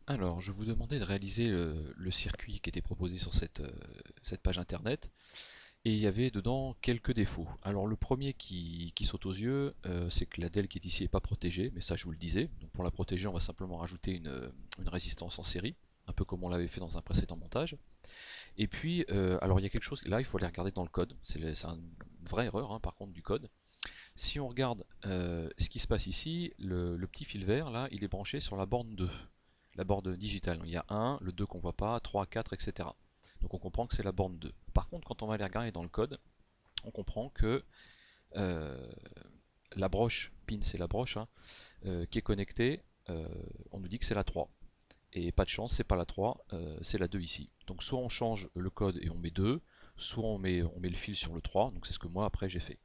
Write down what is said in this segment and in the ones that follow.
Alors, je vous demandais de réaliser le circuit qui était proposé sur cette page internet, et il y avait dedans quelques défauts. Alors, le premier qui saute aux yeux, c'est que la DEL qui est ici n'est pas protégée, mais ça je vous le disais. Donc, pour la protéger, on va simplement rajouter une résistance en série, un peu comme on l'avait fait dans un précédent montage. Et puis, alors il y a quelque chose, là il faut aller regarder dans le code, c'est une vraie erreur, hein, par contre, du code. Si on regarde ce qui se passe ici, le petit fil vert là, il est branché sur la borne 2, la borne digitale. Il y a 1, le 2 qu'on voit pas, 3, 4, etc. Donc on comprend que c'est la borne 2. Par contre, quand on va aller regarder dans le code, on comprend que euh, la broche, pin c'est la broche, hein, qui est connectée, on nous dit que c'est la 3. Et pas de chance, c'est pas la 3, c'est la 2 ici. Donc soit on change le code et on met 2, soit on met le fil sur le 3, donc c'est ce que moi après j'ai fait.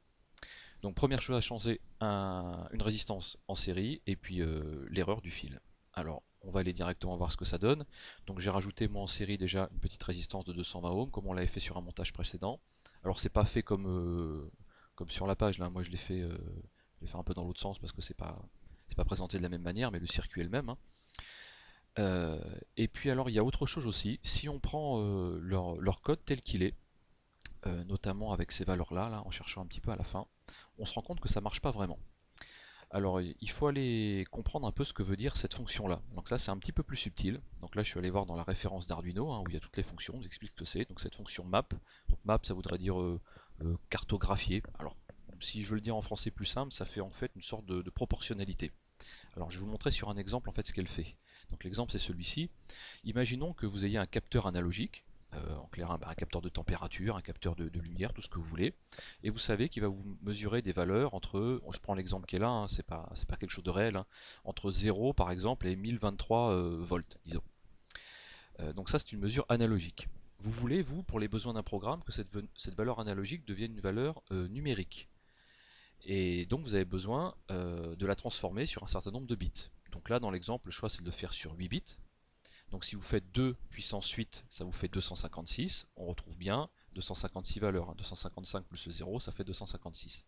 Donc première chose à changer, une résistance en série et puis l'erreur du fil. Alors on va aller directement voir ce que ça donne. Donc j'ai rajouté moi en série déjà une petite résistance de 220 ohms comme on l'avait fait sur un montage précédent. Alors c'est pas fait comme sur la page là, moi je l'ai fait un peu dans l'autre sens parce que c'est pas présenté de la même manière, mais le circuit est le même, hein. Et puis alors il y a autre chose aussi, si on prend leur code tel qu'il est, notamment avec ces valeurs là, en cherchant un petit peu à la fin, on se rend compte que ça marche pas vraiment. Alors il faut aller comprendre un peu ce que veut dire cette fonction là. Donc ça c'est un petit peu plus subtil. Donc là je suis allé voir dans la référence d'Arduino, hein, où il y a toutes les fonctions, on vous explique ce que c'est. Donc cette fonction map, donc map ça voudrait dire cartographier. Alors si je veux le dire en français plus simple, ça fait en fait une sorte de proportionnalité. Alors je vais vous montrer sur un exemple en fait ce qu'elle fait. Donc l'exemple c'est celui-ci. Imaginons que vous ayez un capteur analogique, en clair un capteur de température, un capteur de lumière, tout ce que vous voulez, et vous savez qu'il va vous mesurer des valeurs entre, je prends l'exemple qui est là, hein, c'est pas quelque chose de réel, hein, entre 0 par exemple et 1023 volts, disons. Donc ça c'est une mesure analogique. Vous voulez, vous, pour les besoins d'un programme, que cette valeur analogique devienne une valeur numérique. Et donc vous avez besoin de la transformer sur un certain nombre de bits. Donc là dans l'exemple le choix c'est de le faire sur 8 bits. Donc si vous faites 2 puissance 8 ça vous fait 256. On retrouve bien 256 valeurs, hein. 255 plus le 0 ça fait 256.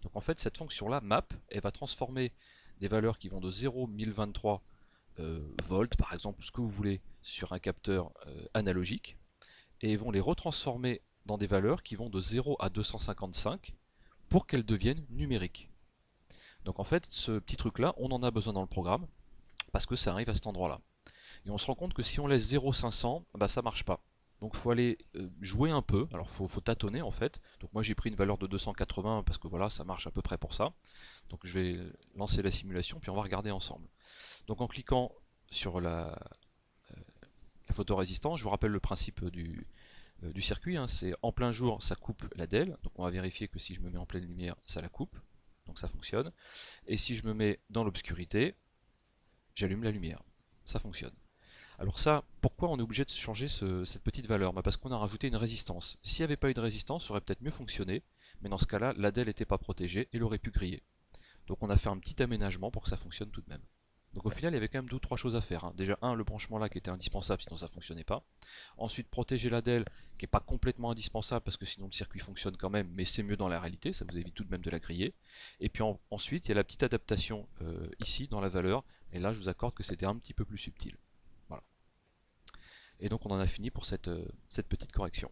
Donc en fait cette fonction là map elle va transformer des valeurs qui vont de 0 1023 volts par exemple, ce que vous voulez, sur un capteur analogique, et vont les retransformer dans des valeurs qui vont de 0 à 255 pour qu'elles deviennent numériques. Donc en fait, ce petit truc là, on en a besoin dans le programme parce que ça arrive à cet endroit-là. Et on se rend compte que si on laisse 0,500, bah ça marche pas. Donc il faut aller jouer un peu, alors faut tâtonner en fait. Donc moi j'ai pris une valeur de 280 parce que voilà, ça marche à peu près pour ça. Donc je vais lancer la simulation puis on va regarder ensemble. Donc en cliquant sur la photorésistance, je vous rappelle le principe du circuit, hein, c'est en plein jour ça coupe la DEL, donc on va vérifier que si je me mets en pleine lumière ça la coupe, donc ça fonctionne. Et si je me mets dans l'obscurité, j'allume la lumière. Ça fonctionne. Alors ça, pourquoi on est obligé de changer cette petite valeur? Bah parce qu'on a rajouté une résistance. S'il n'y avait pas eu de résistance, ça aurait peut-être mieux fonctionné, mais dans ce cas-là, la DEL n'était pas protégée et elle aurait pu griller. Donc on a fait un petit aménagement pour que ça fonctionne tout de même. Donc au final, il y avait quand même deux ou trois choses à faire, hein. Déjà, le branchement là qui était indispensable, sinon ça ne fonctionnait pas. Ensuite, protéger la DEL, qui n'est pas complètement indispensable, parce que sinon le circuit fonctionne quand même, mais c'est mieux dans la réalité, ça vous évite tout de même de la griller. Et puis ensuite, il y a la petite adaptation ici, dans la valeur, et là je vous accorde que c'était un petit peu plus subtil. Voilà. Et donc on en a fini pour cette petite correction.